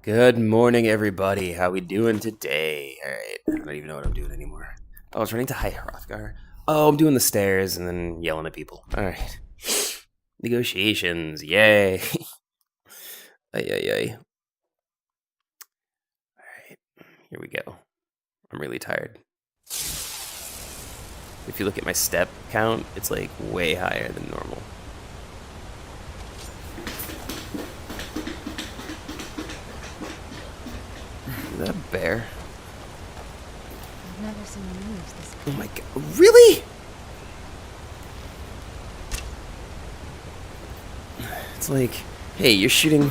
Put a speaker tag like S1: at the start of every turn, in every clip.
S1: Good morning, everybody. How we doing today? All right, I don't even know what I'm doing anymore. Oh, I was running to High Hrothgar. Oh, I'm doing the stairs and then yelling at people. All right. Negotiations. Yay. Ay, ay, ay. All right, here we go. I'm really tired. If you look at my step count, it's like way higher than normal. Is that a bear?
S2: I've never seen moves this
S1: Oh my god. Really? It's like, hey, you're shooting.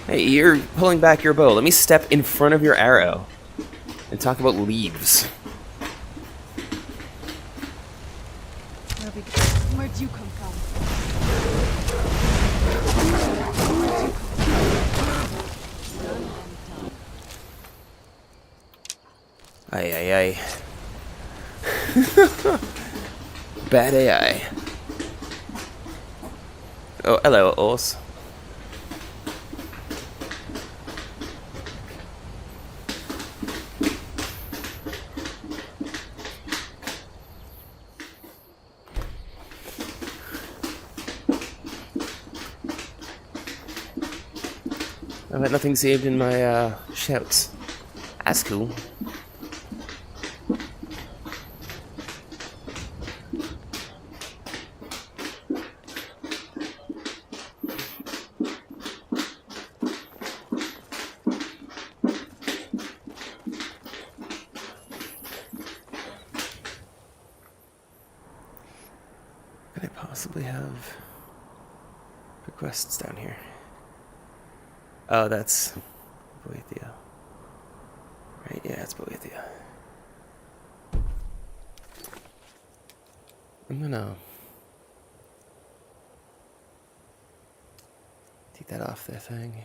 S1: Hey, you're pulling back your bow. Let me step in front of your arrow and talk about leaves.
S2: Where'd you come from?
S1: Ay, ay, ay. Bad AI. Oh, hello, horse. I've got nothing saved in my shouts. That's cool. Could I possibly have requests down here? Oh, that's Boethia. Right, yeah, it's Boethia. I'm gonna take that off their thing.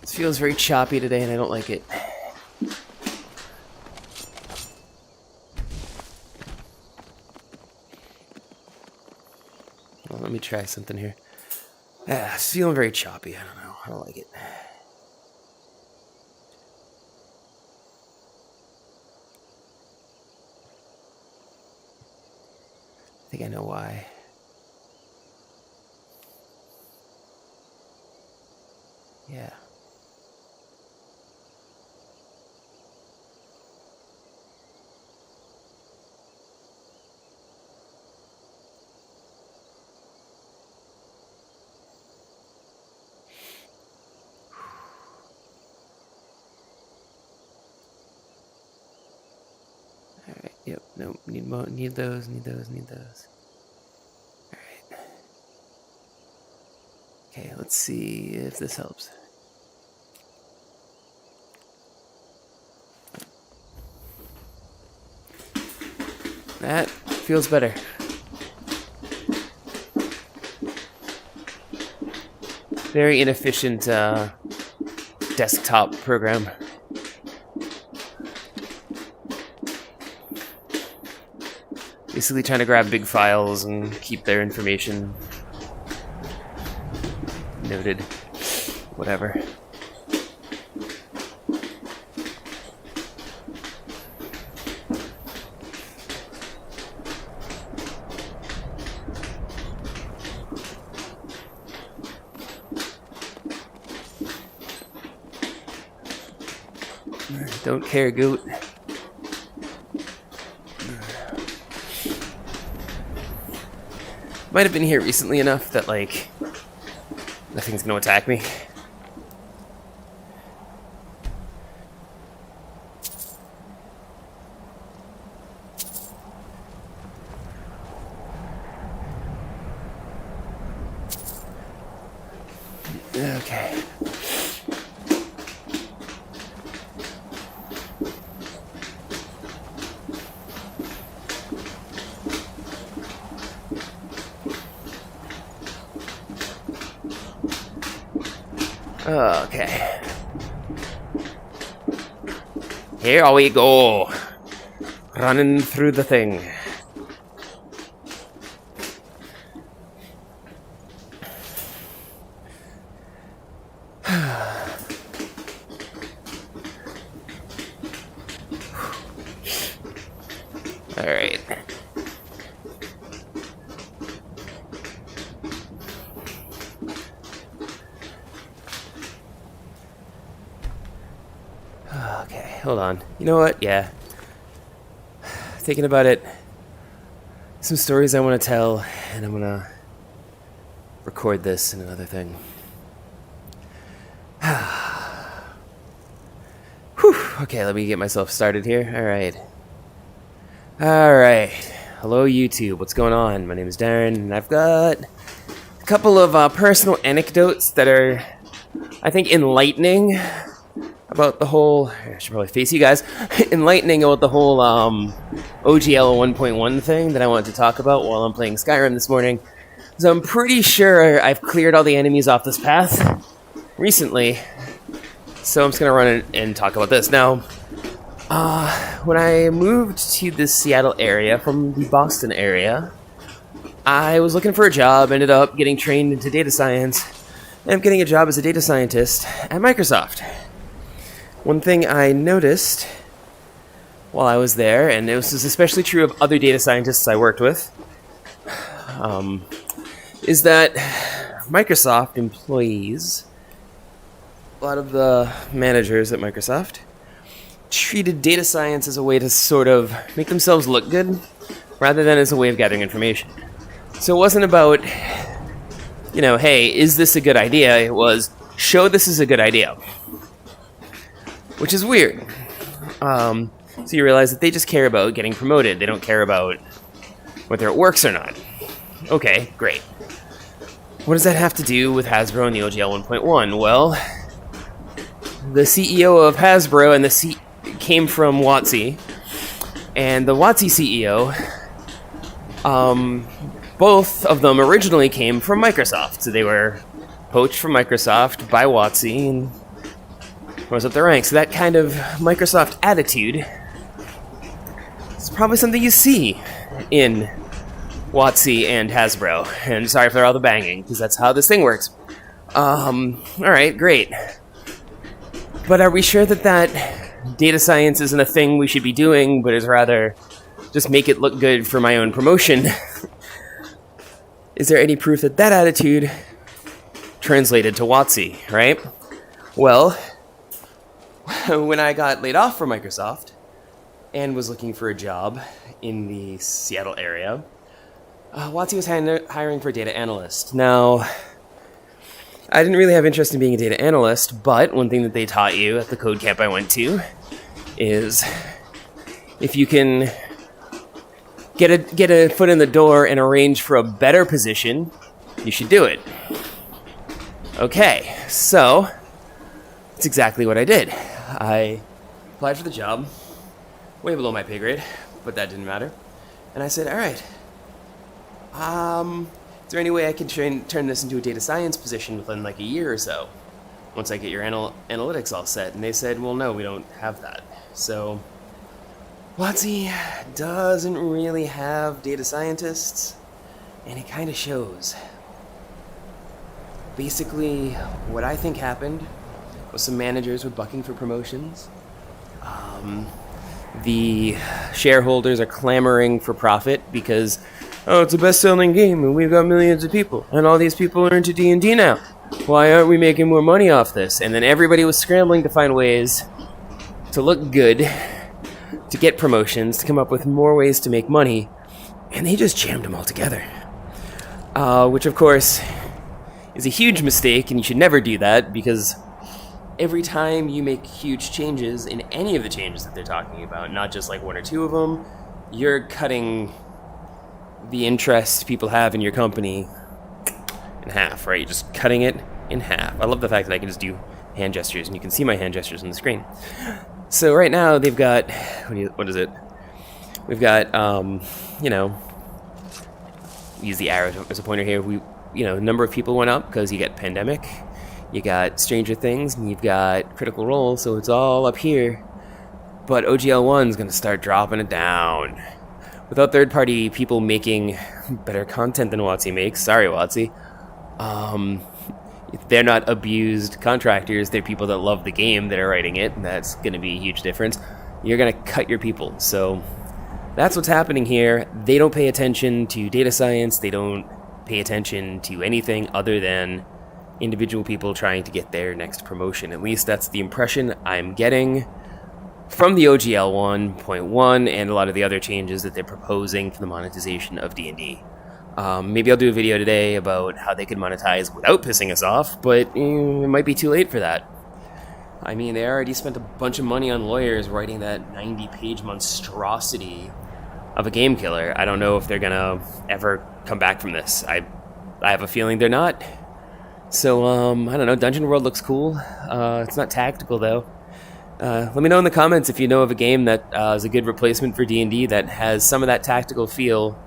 S1: This feels very choppy today and I don't like it. Well, let me try something here. It's feeling very choppy. I don't know. I don't like it. I think I know why. Yeah. Alright, yep, nope, need those. Alright. Okay, let's see if this helps. That feels better. Very inefficient desktop program. Basically trying to grab big files and keep their information noted. Whatever. Don't care, goat. Might have been here recently enough that, like, nothing's gonna attack me. Okay. Okay. Here we go. Running through the thing. Alright. Okay, hold on. You know what? Yeah. Thinking about it. Some stories I want to tell, and I'm gonna record this in another thing. Whew. Okay, let me get myself started here. Alright. Alright. Hello, YouTube. What's going on? My name is Darren, and I've got a couple of personal anecdotes that are, I think, enlightening about the whole... I should probably face you guys. Enlightening about the whole OGL 1.1 thing that I wanted to talk about while I'm playing Skyrim this morning. So I'm pretty sure I've cleared all the enemies off this path recently. So I'm just going to run in and talk about this. Now, when I moved to the Seattle area from the Boston area, I was looking for a job, ended up getting trained into data science, and I'm getting a job as a data scientist at Microsoft. One thing I noticed while I was there, and this is especially true of other data scientists I worked with, is that Microsoft employees, a lot of the managers at Microsoft, treated data science as a way to sort of make themselves look good, rather than as a way of gathering information. So it wasn't about, you know, hey, is this a good idea? It was, show this is a good idea. Which is weird. So you realize that they just care about getting promoted. They don't care about whether it works or not. Okay, great. What does that have to do with Hasbro and the OGL 1.1? Well, the CEO of Hasbro and came from WotC, and the WotC CEO, both of them originally came from Microsoft. So they were poached from Microsoft by WotC and rose up the ranks. So that kind of Microsoft attitude is probably something you see in WotC and Hasbro. And sorry for all the banging, because that's how this thing works. Alright, great. But are we sure that data science isn't a thing we should be doing, but is rather just make it look good for my own promotion? Is there any proof that that attitude translated to WotC, right? Well, when I got laid off from Microsoft and was looking for a job in the Seattle area, WotC was hiring for a data analyst. Now, I didn't really have interest in being a data analyst, but one thing that they taught you at the code camp I went to is if you can get a foot in the door and arrange for a better position, you should do it. Okay, so that's exactly what I did. I applied for the job, way below my pay grade, but that didn't matter. And I said, all right, is there any way I can turn this into a data science position within like a year or so, once I get your analytics all set? And they said, well, no, we don't have that. So WotC doesn't really have data scientists, and it kind of shows. Basically, what I think happened was some managers were bucking for promotions. The shareholders are clamoring for profit because, oh, it's a best-selling game and we've got millions of people and all these people are into D&D now. Why aren't we making more money off this? And then everybody was scrambling to find ways to look good, to get promotions, to come up with more ways to make money, and they just jammed them all together. Which, of course, is a huge mistake, and you should never do that, because every time you make huge changes in any of the changes that they're talking about, not just like one or two of them, you're cutting the interest people have in your company in half, right? You're just cutting it in half. I love the fact that I can just do hand gestures, and you can see my hand gestures on the screen. So right now they've got, what is it? We've got, use the arrow as a pointer here. The number of people went up because you get pandemic. You got Stranger Things, and you've got Critical Role, so it's all up here. But OGL 1's gonna start dropping it down. Without third-party people making better content than WotC makes, sorry WotC, they're not abused contractors, they're people that love the game that are writing it, and that's gonna be a huge difference. You're gonna cut your people, so that's what's happening here. They don't pay attention to data science, they don't pay attention to anything other than individual people trying to get their next promotion. At least that's the impression I'm getting from the OGL 1.1 and a lot of the other changes that they're proposing for the monetization of D&D. Maybe I'll do a video today about how they could monetize without pissing us off, but it might be too late for that. I mean, they already spent a bunch of money on lawyers writing that 90-page monstrosity of a game killer. I don't know if they're gonna ever come back from this. I have a feeling they're not. So, I don't know, Dungeon World looks cool. It's not tactical, though. Let me know in the comments if you know of a game that is a good replacement for D&D that has some of that tactical feel.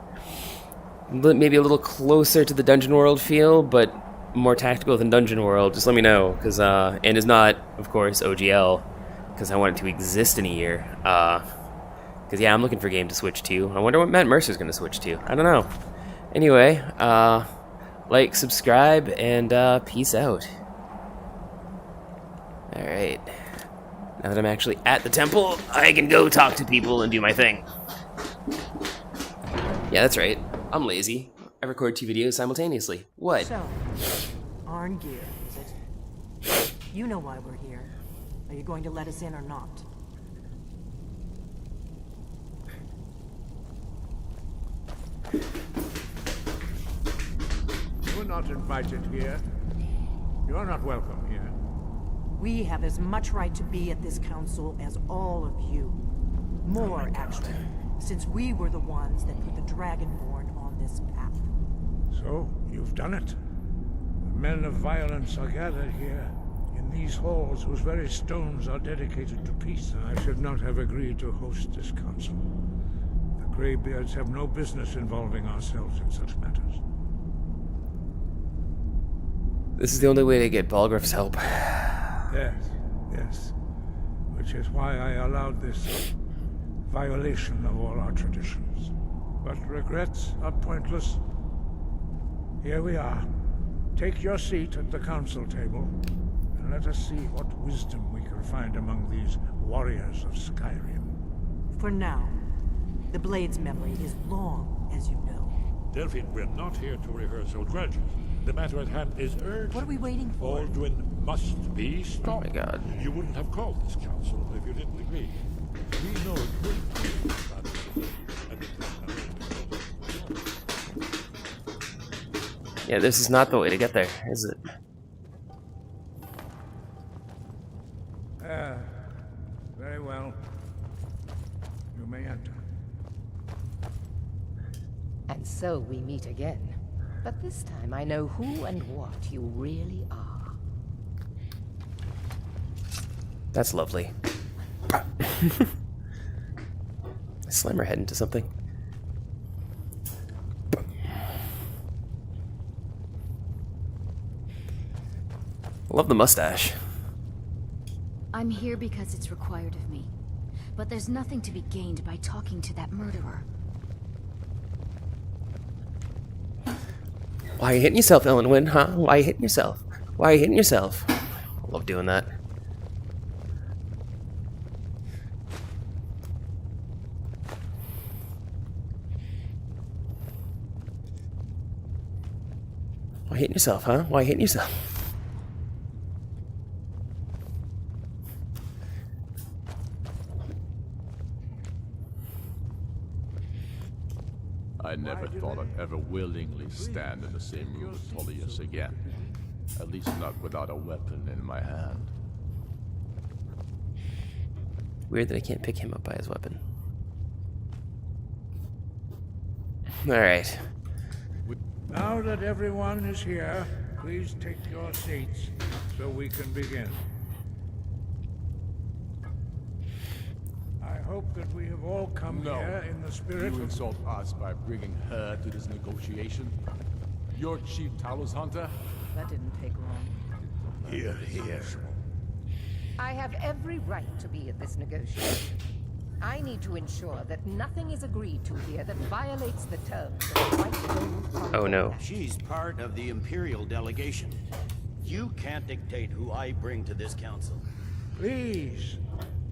S1: Maybe a little closer to the Dungeon World feel, but more tactical than Dungeon World. Just let me know, because, and is not, of course, OGL, because I want it to exist in a year. Because, yeah, I'm looking for a game to switch to. I wonder what Matt Mercer's going to switch to. I don't know. Anyway, like, subscribe, and peace out. Alright. Now that I'm actually at the temple, I can go talk to people and do my thing. Yeah, that's right. I'm lazy. I record 2 videos simultaneously. What?
S3: So, Arn Gear, is it? You know why we're here. Are you going to let us in or not?
S4: You're not invited here. You're not welcome here.
S3: We have as much right to be at this council as all of you. More, actually, since we were the ones that put the Dragonborn on this path.
S4: So, you've done it. The men of violence are gathered here, in these halls whose very stones are dedicated to peace. I should not have agreed to host this council. The Greybeards have no business involving ourselves in such matters.
S1: This is the only way to get Balgruuf's help.
S4: Yes, yes. Which is why I allowed this violation of all our traditions. But regrets are pointless. Here we are. Take your seat at the council table, and let us see what wisdom we can find among these warriors of Skyrim.
S3: For now, the Blade's memory is long, as you know.
S5: Delphine, we're not here to rehearse old grudges. The matter at hand is urgent.
S3: What are we waiting for?
S5: Baldwin must be stopped.
S1: Oh my God.
S5: You wouldn't have called this council if you didn't agree. We know a great deal about it.
S1: Yeah, this is not the way to get there, is it?
S4: Very well. You may enter.
S6: And so we meet again. But this time I know who and what you really are.
S1: That's lovely. Slam her head into something. Love the mustache.
S2: I'm here because it's required of me. But there's nothing to be gained by talking to that murderer.
S1: Why are you hitting yourself, Ellenwyn, huh? Why are you hitting yourself? Why are you hitting yourself? I love doing that. Why are you hitting yourself, huh? Why are you hitting yourself?
S7: I never thought I'd ever willingly stand in the same room with Tullius again. At least not without a weapon in my hand.
S1: Weird that I can't pick him up by his weapon. Alright.
S4: Now that everyone is here, please take your seats so we can begin. I hope that we have all come here in the spirit
S7: You
S4: of...
S7: insult us by bringing her to this negotiation? You're Chief Talos Hunter?
S6: That didn't take long.
S8: Here, here.
S6: I have every right to be at this negotiation. I need to ensure that nothing is agreed to here that violates the terms of the White Gold.
S1: Oh no.
S8: She's part of the Imperial delegation. You can't dictate who I bring to this council.
S4: Please,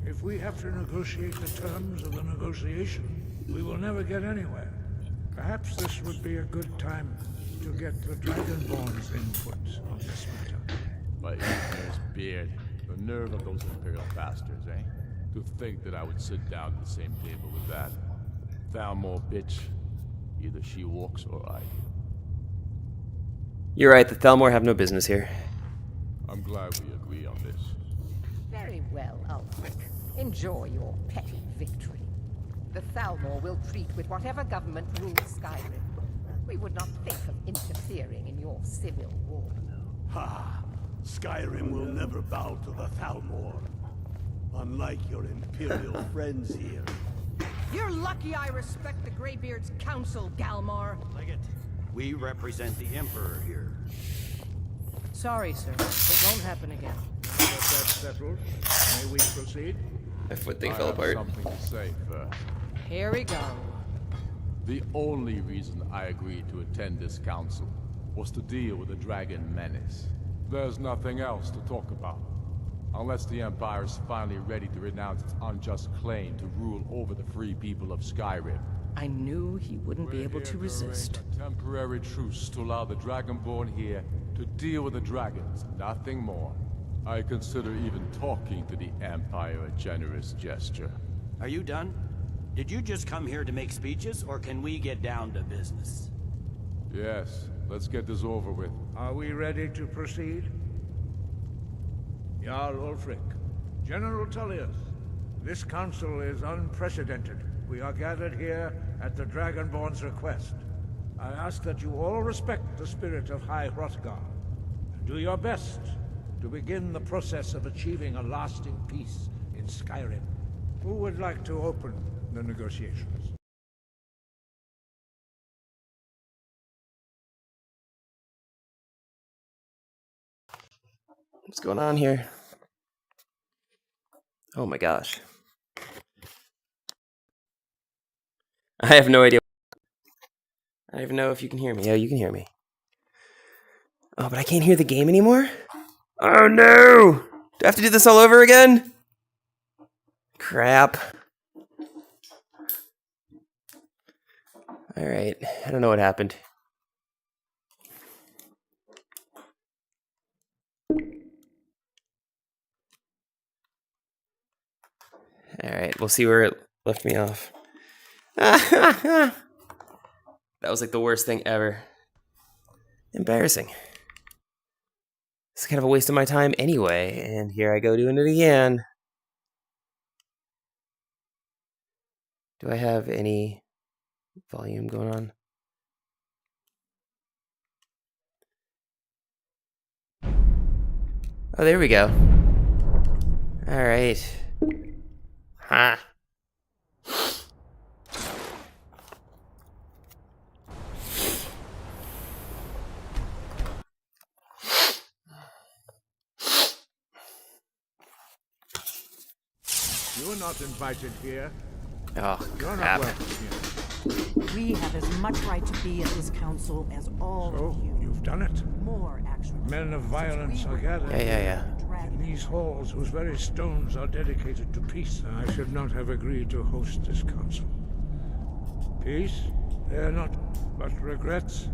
S4: if we have to negotiate the terms of the negotiation, we will never get anywhere. Perhaps this would be a good time to get the Dragonborn's input on this matter.
S7: My Empire's beard. The nerve of those Imperial bastards, eh? To think that I would sit down at the same table with that. Thalmor bitch. Either she walks or I.
S1: You're right, the Thalmor have no business here.
S7: I'm glad we agree on this.
S6: Very well, Ulfric. Enjoy your petty victory. The Thalmor will treat with whatever government rules Skyrim. We would not think of interfering in your civil war.
S8: Ha! Skyrim will never bow to the Thalmor. Unlike your Imperial friends here.
S3: You're lucky I respect the Greybeard's council, Galmar.
S8: Legate, we represent the Emperor here.
S3: Sorry, sir. It won't happen again.
S4: Now that that's settled, may we proceed?
S1: My foot thing
S7: I
S1: fell
S7: have
S1: apart.
S7: something to say first.
S3: Here we go.
S7: The only reason I agreed to attend this council was to deal with the dragon menace. There's nothing else to talk about. Unless the Empire is finally ready to renounce its unjust claim to rule over the free people of Skyrim.
S3: I knew he wouldn't be able to resist.
S7: A temporary truce to allow the Dragonborn here to deal with the dragons, nothing more. I consider even talking to the Empire a generous gesture.
S8: Are you done? Did you just come here to make speeches, or can we get down to business?
S7: Yes, let's get this over with.
S4: Are we ready to proceed? Jarl Ulfric, General Tullius, this council is unprecedented. We are gathered here at the Dragonborn's request. I ask that you all respect the spirit of High Hrothgar, and do your best to begin the process of achieving a lasting peace in Skyrim. Who would like to open the negotiations?
S1: What's going on here? Oh my gosh. I have no idea. I don't even know if you can hear me. Oh, you can hear me. Oh, but I can't hear the game anymore? Oh no! Do I have to do this all over again? Crap. Alright, I don't know what happened. Alright, we'll see where it left me off. That was like the worst thing ever. Embarrassing. It's kind of a waste of my time anyway, and here I go doing it again. Do I have any volume going on? Oh, there we go. Alright. Ha.
S4: You're not invited here.
S1: Oh,
S4: You're
S1: crap.
S4: not welcome here.
S3: We have as much right to be at this council as all
S4: So,
S3: of you.
S4: you've done it.
S3: More, actually.
S4: Men of violence are gathered
S1: Yeah.
S4: in these halls whose very stones are dedicated to peace. I should not have agreed to host this council. Peace? They're not, but regrets.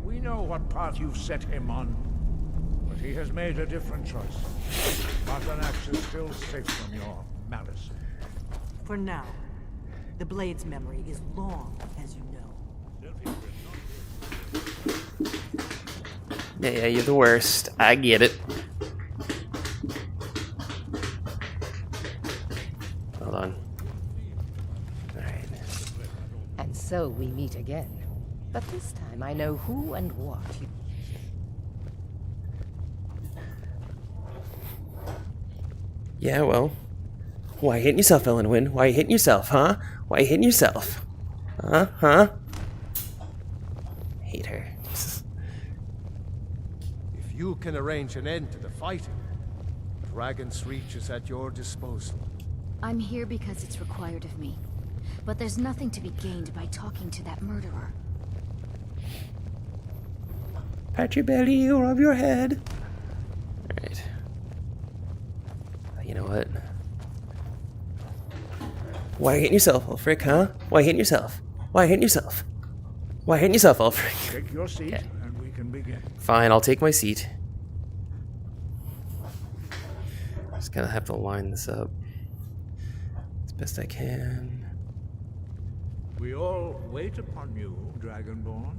S4: We know what path you've set him on, but he has made a different choice. Paternax is still safe from your malice.
S3: For now, the Blade's memory is long, as you know.
S1: Yeah, you're the worst. I get it. Hold on. Alright.
S6: And so we meet again. But this time I know who and what you...
S1: Yeah, well. Why hitting yourself, Elenwyn? Why you hitting yourself, huh? Why you hitting yourself? Huh? Hate her.
S8: If
S9: You can arrange an end to the fighting. Dragon's Reach is at your disposal.
S2: I'm here because it's required of me. But there's nothing to be gained by talking to that murderer.
S1: Pat your belly, rub your head. Alright. You know what? Why hitting yourself, Ulfric, huh? Why hitting yourself? Why hitting yourself? Why hitting yourself, Ulfric?
S4: Take your seat,
S1: Okay.
S4: and we can begin.
S1: Fine, I'll take my seat. Just gonna have to line this up as best I can.
S4: We all wait upon you, Dragonborn.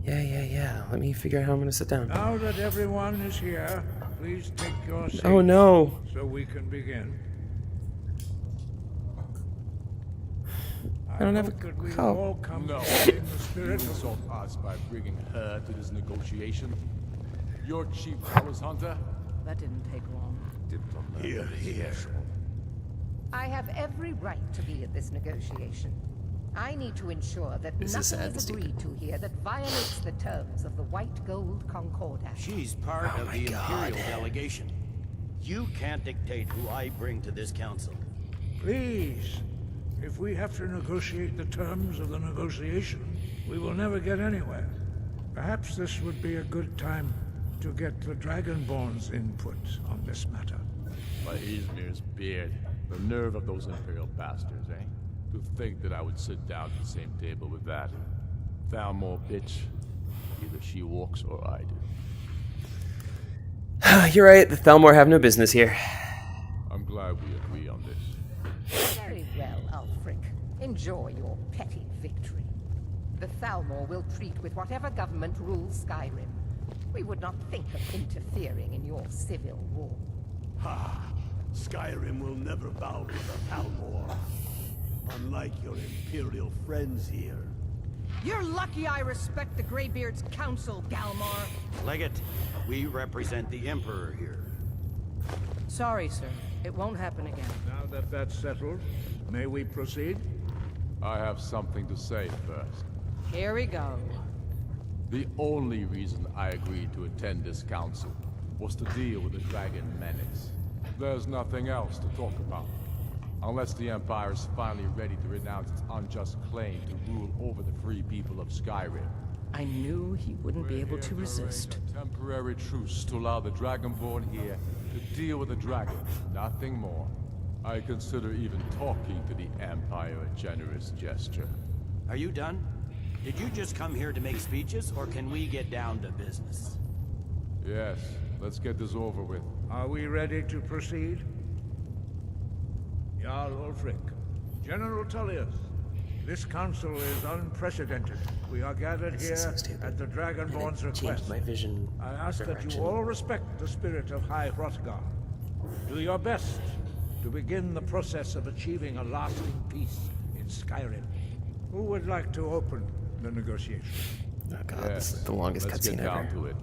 S1: Yeah. Let me figure out how I'm gonna sit down.
S4: Now that everyone is here, please take your seats.
S1: Oh no!
S4: So we can begin.
S1: I don't have
S4: hope that we
S1: a cup.
S4: all come
S7: No.
S4: together in the spirit
S7: You
S4: of
S7: insult us by bringing her to this negotiation. Your chief colors hunter?
S3: That didn't take long.
S8: Here, here.
S6: I have every right to be at this negotiation. I need to ensure that
S1: This is
S6: nothing
S1: sad and
S6: is agreed to here that violates the terms of the White Gold Concordat.
S10: She's part of the Imperial delegation. You can't dictate who I bring to this council.
S4: Please, if we have to negotiate the terms of the negotiation, we will never get anywhere. Perhaps this would be a good time to get the Dragonborn's input on this matter.
S7: By Izmir's beard. The nerve of those Imperial bastards, eh? To think that I would sit down at the same table with that Thalmor bitch. Either she walks or I do.
S1: You're right, the Thalmor have no business here.
S7: I'm glad we agree on this.
S6: Very well, Ulfric. Enjoy your petty victory. The Thalmor will treat with whatever government rules Skyrim. We would not think of interfering in your civil war.
S8: Ha! Skyrim will never bow to the Thalmor. Unlike your Imperial friends here.
S3: You're lucky I respect the Greybeard's counsel, Galmar.
S10: Legate, we represent the Emperor here.
S3: Sorry, sir. It won't happen again.
S4: Now that that's settled, may we proceed?
S7: I have something to say first.
S3: Here we go.
S7: The only reason I agreed to attend this council was to deal with the Dragon Menace. There's nothing else to talk about. Unless the Empire is finally ready to renounce its unjust claim to rule over the free people of Skyrim.
S3: I knew he wouldn't be able to resist.
S7: A temporary truce to allow the Dragonborn here to deal with the dragon, nothing more. I consider even talking to the Empire a generous gesture.
S10: Are you done? Did you just come here to make speeches, or can we get down to business?
S7: Yes, let's get this over with.
S4: Are we ready to proceed? Jarl Ulfric, General Tullius, this council is unprecedented. We are gathered
S1: This
S4: here
S1: is so stupid.
S4: at the Dragonborn's
S1: Changed
S4: request.
S1: my vision.
S4: I ask that
S1: direction.
S4: you all respect the spirit of High Hrothgar. Do your best to begin the process of achieving a lasting peace in Skyrim. Who would like to open the negotiation?
S1: Oh god, this is the longest
S7: Let's get
S1: cutscene
S7: down
S1: ever.
S7: to it.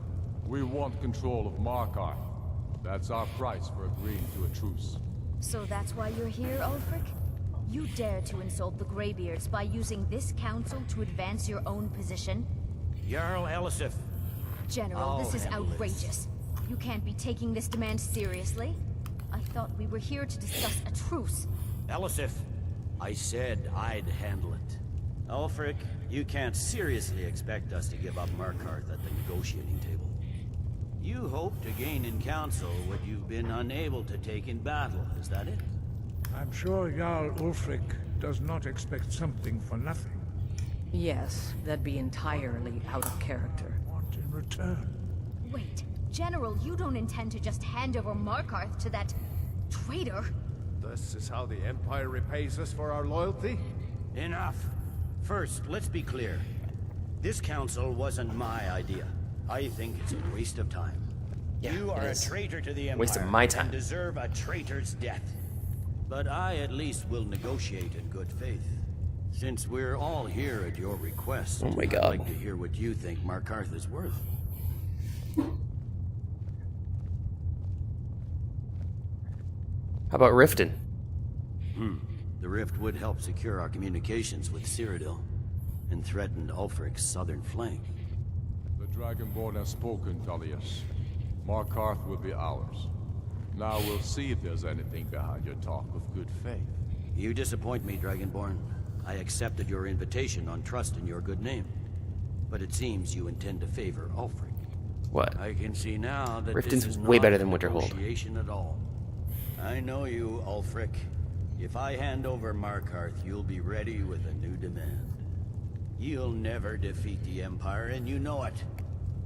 S7: We want control of Markarth. That's our price for agreeing to a truce.
S2: So that's why you're here, Ulfric? You dare to insult the Greybeards by using this council to advance your own position?
S10: Jarl Elisif,
S2: General,
S10: I'll
S2: this is
S10: handle this.
S2: outrageous. You can't be taking this demand seriously. I thought we were here to discuss a truce.
S10: Elisif, I said I'd handle it. Ulfric, you can't seriously expect us to give up Markarth at the negotiating table. You hope to gain in council what you've been unable to take in battle, is that it?
S4: I'm sure Jarl Ulfric does not expect something for nothing.
S3: Yes, that'd be entirely out of character.
S4: Want in return?
S2: Wait, General, you don't intend to just hand over Markarth to that traitor?
S9: This is how the Empire repays us for our loyalty?
S10: Enough. First, let's be clear. This council wasn't my idea. I think it's a waste of time.
S1: Yeah,
S10: You
S1: it
S10: are a
S1: is.
S10: traitor to the Empire.
S1: Waste of my time.
S10: And deserve a traitor's death. But I at least will negotiate in good faith. Since we're all here at your request,
S1: Oh my
S10: I'd
S1: God.
S10: like to hear what you think Markarth is worth.
S1: How about Riften?
S10: The rift would help secure our communications with Cyrodiil and threatened Ulfric's southern flank.
S7: The Dragonborn has spoken, Tullius. Markarth will be ours. Now we'll see if there's anything behind your talk of good faith.
S10: You disappoint me, Dragonborn. I accepted your invitation on trust in your good name. But it seems you intend to favor Ulfric.
S1: What?
S10: I can see now that
S1: Riften's
S10: this is
S1: way
S10: not
S1: better
S10: a
S1: than Winterhold.
S10: negotiation at all. I know you, Ulfric. If I hand over Markarth, you'll be ready with a new demand. You'll never defeat the Empire, and you know it.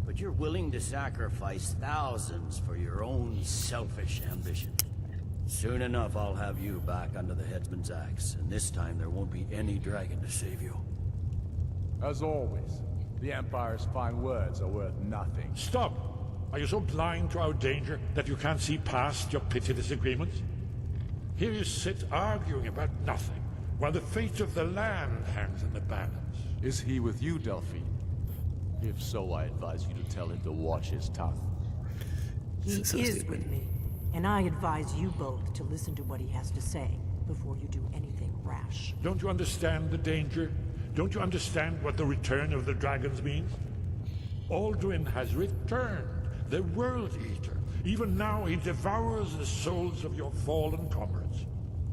S10: But you're willing to sacrifice thousands for your own selfish ambition. Soon enough, I'll have you back under the headsman's axe, and this time there won't be any dragon to save you.
S7: As always, the Empire's fine words are worth nothing.
S4: Stop! Are you so blind to our danger that you can't see past your petty disagreements? Here you sit arguing about nothing, while the fate of the land hangs in the balance.
S7: Is he with you, Delphine? If so, I advise you to tell him to watch his tongue.
S3: He is with me, and I advise you both to listen to what he has to say before you do anything rash.
S4: Don't you understand the danger? Don't you understand what the return of the dragons means? Alduin has returned, the World Eater. Even now he devours the souls of your fallen comrades.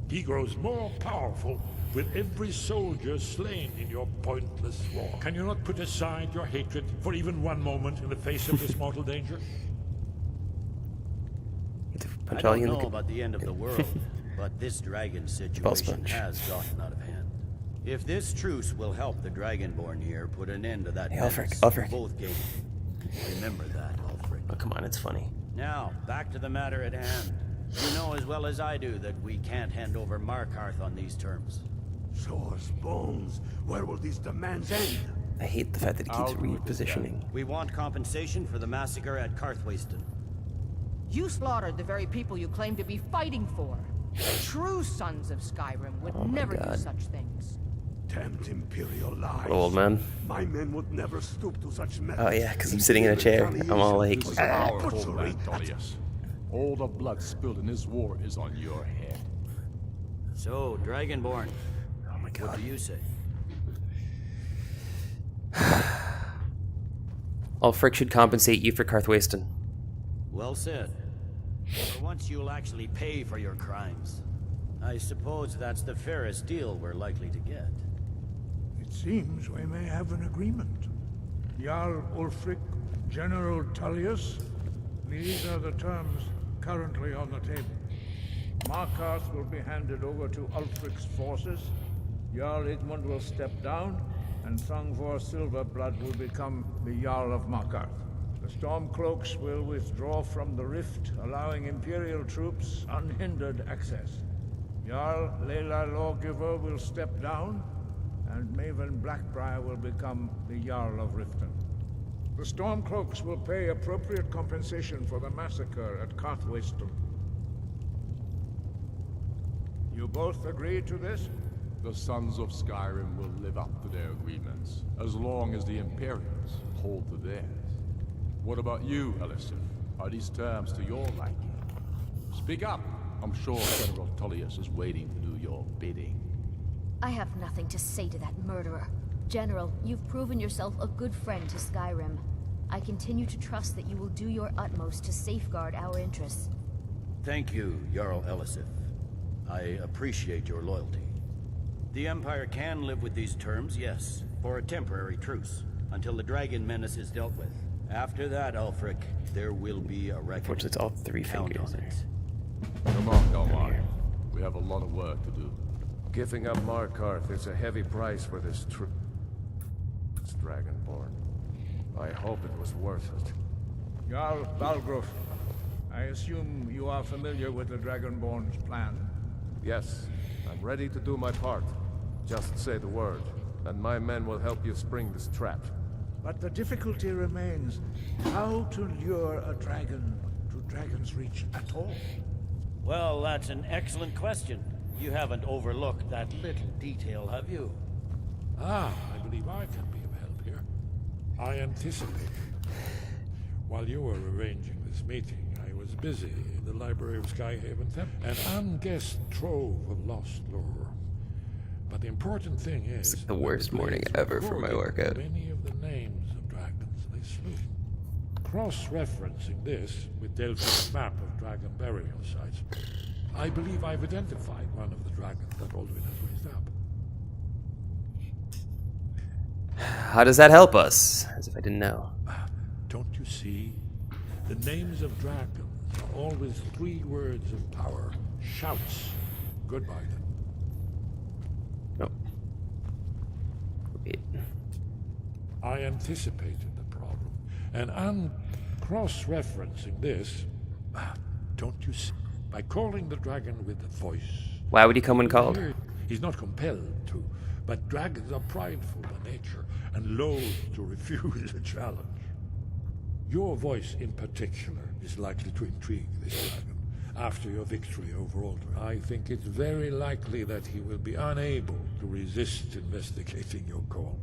S4: He grows more powerful with every soldier slain in your pointless war. Can you not put aside your hatred for even one moment in the face of this mortal danger?
S10: I don't know about the end of the world, but this dragon situation has gotten out of hand. If this truce will help the Dragonborn here put an end to that menace, both gain. Remember that, Ulfric.
S1: Oh, come on, it's funny.
S10: Now, back to the matter at hand. You know as well as I do that we can't hand over Markarth on these terms.
S8: Source bones, where will these demands end?
S1: I hate the fact that he keeps repositioning.
S10: We want compensation for the massacre at Karthwasten.
S6: You slaughtered the very people you claim to be fighting for. True sons of Skyrim would never do such things.
S8: Damned Imperial lies.
S1: Old man.
S8: My men would never stoop to such methods.
S1: Oh yeah, because I'm sitting in a chair. I'm all like,
S7: Our homeland, Tullius. All the blood spilled in this war is on your head.
S10: So, Dragonborn,
S1: oh my god.
S10: what do you say?
S1: Ulfric should compensate you for Karthwasten.
S10: Well said. For once you'll actually pay for your crimes. I suppose that's the fairest deal we're likely to get.
S4: It seems we may have an agreement. Jarl Ulfric, General Tullius, these are the terms currently on the table. Markarth will be handed over to Ulfric's forces, Jarl Igmund will step down, and Thongvor Silverblood will become the Jarl of Markarth. The Stormcloaks will withdraw from the rift, allowing Imperial troops unhindered access. Jarl Layla Lawgiver will step down, and Maven Blackbriar will become the Jarl of Riften. The Stormcloaks will pay appropriate compensation for the massacre at Karthwasten. You both agree to this?
S7: The Sons of Skyrim will live up to their agreements, as long as the Imperials hold to theirs. What about you, Elisif? Are these terms to your liking? Speak up! I'm sure General Tullius is waiting to do your bidding.
S2: I have nothing to say to that murderer. General, you've proven yourself a good friend to Skyrim. I continue to trust that you will do your utmost to safeguard our interests.
S10: Thank you, Jarl Elisif. I appreciate your loyalty. The Empire can live with these terms, yes, for a temporary truce, until the dragon menace is dealt with. After that, Ulfric, there will be a reckoning.
S1: Unfortunately, it's all three fingers there.
S7: Come on, Delmar. We have a lot of work to do.
S9: Giving up Markarth is a heavy price for this Dragonborn. I hope it was worth it.
S4: Jarl Balgruuf, I assume you are familiar with the Dragonborn's plan.
S9: Yes, I'm ready to do my part. Just say the word, and my men will help you spring this trap.
S4: But the difficulty remains how to lure a dragon to Dragon's Reach at all.
S10: Well, that's an excellent question. You haven't overlooked that little detail, have you?
S4: I believe I can be of help here. I anticipated. While you were arranging this meeting, I was busy in the library of Skyhaven, an unguessed trove of lost lore. But the important thing is...
S1: It's like the worst morning ever for my workout.
S4: Many of the names of dragons they slew.
S5: cross-referencing this with Delphi's map of dragon burial sites, I believe I've identified one of the dragons that Alduin has raised up.
S1: How does that help us? As if I didn't know.
S5: Don't you see? The names of dragons are always 3 words of power. Shouts. Goodbye then.
S1: Oh. Wait.
S5: I anticipated the problem, and I'm cross-referencing this. Don't you see? By calling the dragon with the voice.
S1: Why would he come when called?
S5: He's not compelled to, but dragons are prideful by nature and loath to refuse a challenge. Your voice in particular is likely to intrigue this dragon. After your victory over Alduin, I think it's very likely that he will be unable to resist investigating your call.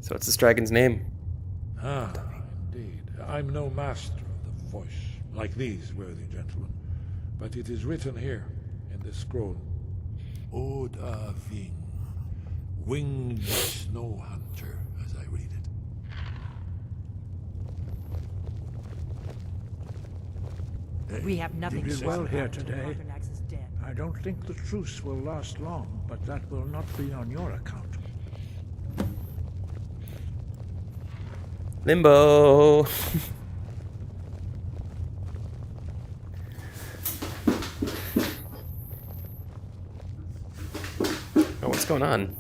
S1: So what's this dragon's name?
S5: Ah, indeed. I'm no master of the voice, like these worthy gentlemen, but it is written here in this scroll. Oda Ving, winged snow hunter, as I read it.
S3: We have nothing
S4: You
S3: to
S4: did well
S3: worry
S4: here
S3: about until
S4: today.
S3: Arthurnax is dead.
S4: I don't think the truce will last long, but that will not be on your account.
S1: Limbo. Oh, what's going on?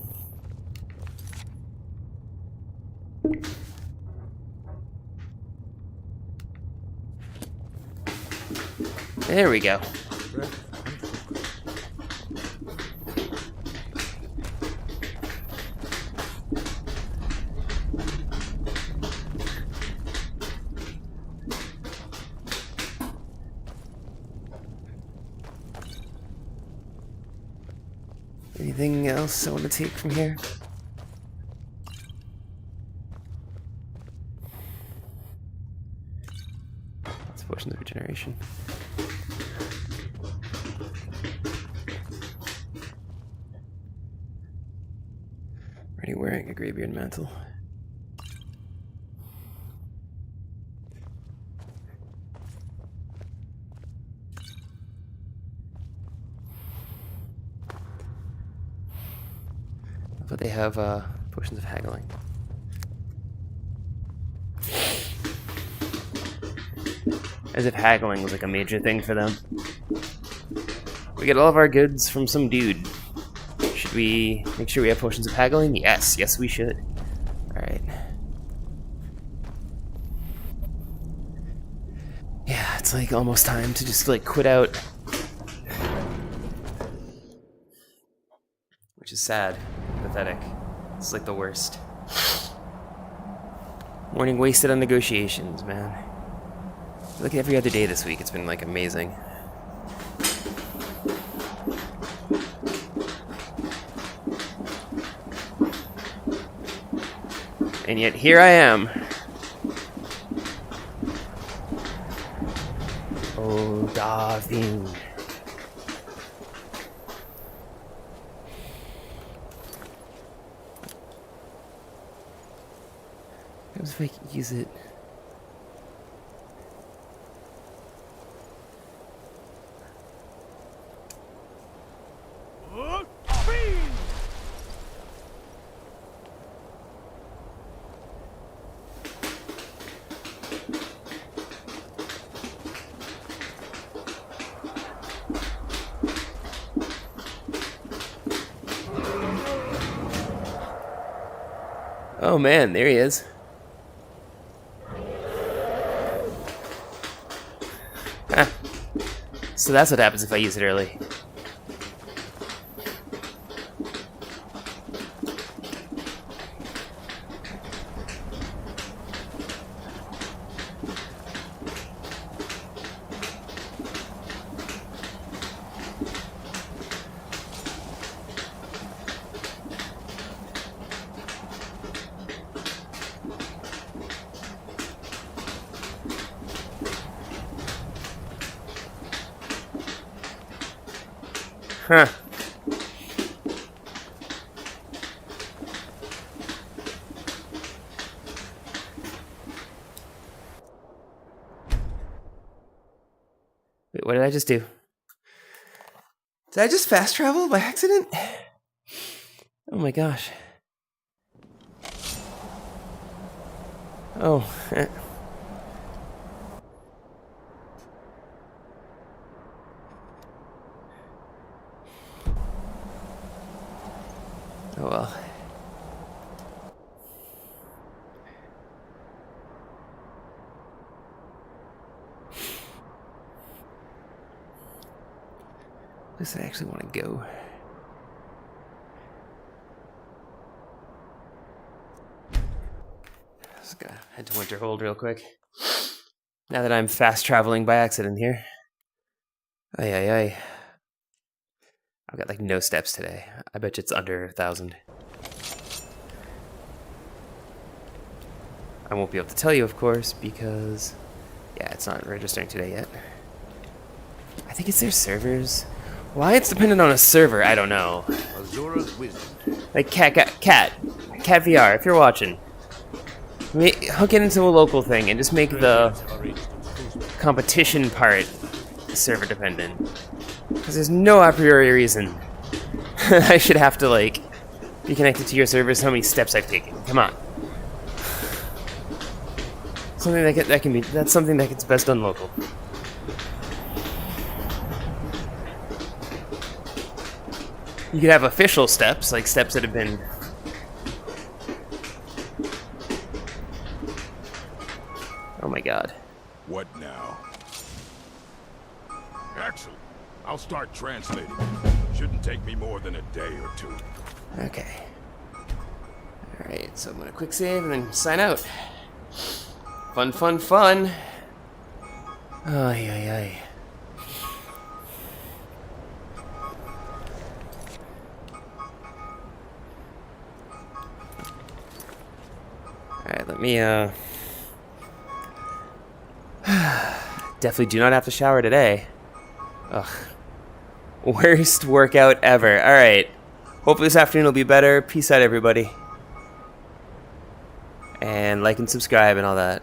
S1: There we go. Anything else I want to take from here? It's potions of regeneration. Already wearing a graybeard mantle. But they have potions of haggling. As if haggling was like a major thing for them. We get all of our goods from some dude. Should we make sure we have potions of haggling? Yes, yes we should. Alright. Yeah, it's like almost time to just like quit out. Which is sad. Pathetic. It's like the worst. Morning wasted on negotiations, man. Like every other day this week, it's been like amazing. And yet here I am. Oh, Davin. What if I could use it? Oh man, there he is. Ah. So that's what happens if I use it early. Huh. what did I just do? Did I just fast travel by accident? Oh my gosh. Oh. Oh well. At least I actually want to go. Just gotta head to Winterhold real quick. Now that I'm fast traveling by accident here. Ay ay ay. I've got like no steps today. I bet you it's under 1,000. I won't be able to tell you, of course, because yeah, it's not registering today yet. I think it's their servers. Why it's dependent on a server, I don't know.
S8: Azura's wisdom.
S1: Like Cat VR, if you're watching, hook it into a local thing and just make the competition part server dependent. Because there's no a priori reason I should have to like be connected to your servers. How many steps I've taken? Come on. Something that's something that gets best done local. You could have official steps, like steps that have been... Oh my god.
S11: What now? Excellent. I'll start translating. Shouldn't take me more than a day or two.
S1: Okay. Alright, so I'm gonna quick save and then sign out. Fun, fun, fun! Ay, ay, ay. Alright, let me, definitely do not have to shower today. Ugh. Worst workout ever. Alright. Hopefully this afternoon will be better. Peace out, everybody. And like and subscribe and all that.